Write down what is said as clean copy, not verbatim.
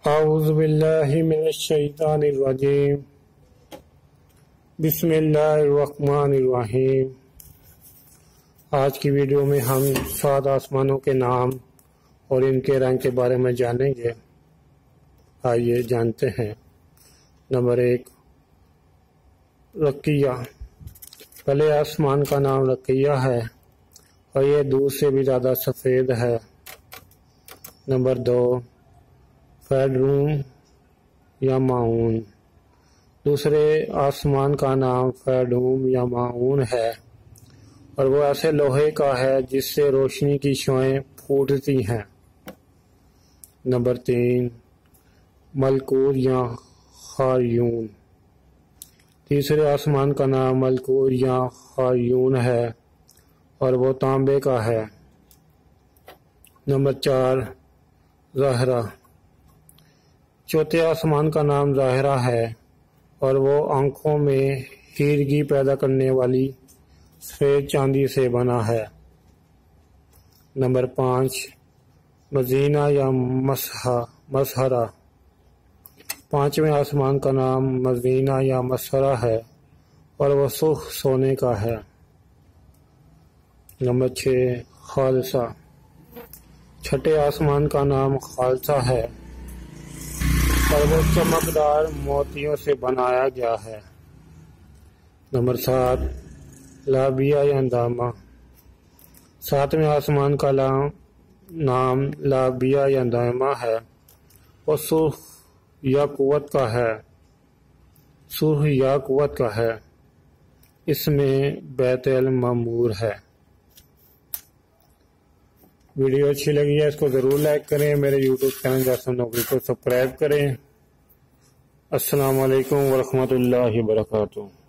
اعوذ باللہ من الشیطان الرجیم بسم اللہ الرحمن الرحیم۔ آج کی ویڈیو میں ہم 7 آسمانوں کے نام اور ان کے رنگ کے بارے میں جانیں گے۔ آئیے جانتے ہیں۔ نمبر 1، رقیہ۔ پہلے آسمان کا نام رقیہ ہے اور یہ دودھ سے بھی زیادہ سفید ہے۔ نمبر 2، فیڈروم یا معاون۔ دوسرے آسمان کا نام فیڈروم یا معاون ہے اور وہ ایسے لوہے کا ہے جس سے روشنی کی شعاعیں پھوٹتی ہیں۔ نمبر 3، ملکوت یا خاریون۔ تیسرے آسمان کا نام ملکوت یا خاریون ہے اور وہ تانبے کا ہے۔ نمبر 4، زہرہ۔ چوتھے آسمان کا نام ظاہرہ ہے اور وہ آنکھوں میں خیرگی پیدا کرنے والی سفید چاندی سے بنا ہے۔ نمبر 5، مزینہ یا مسحرہ۔ پانچویں آسمان کا نام مزینہ یا مسحرہ ہے اور وہ سرخ سونے کا ہے۔ نمبر 6، خالصہ۔ چھٹے آسمان کا نام خالصہ ہے اور وہ چمکدار موتیوں سے بنایا گیا ہے۔ نمبر 7، لابیہ یا اندامہ۔ ساتویں آسمان کا نام لابیہ یا اندامہ ہے۔ وہ سرخ یاقوت کا ہے۔ اس میں بیت المعمور ہے۔ ویڈیو اچھی لگی ہے اس کو ضرور لائک کریں۔ میرے یوٹیوب چینل جاسم نقوی کو سبسکرائب کریں۔ السلام علیکم ورحمۃ اللہ وبرکاتہ۔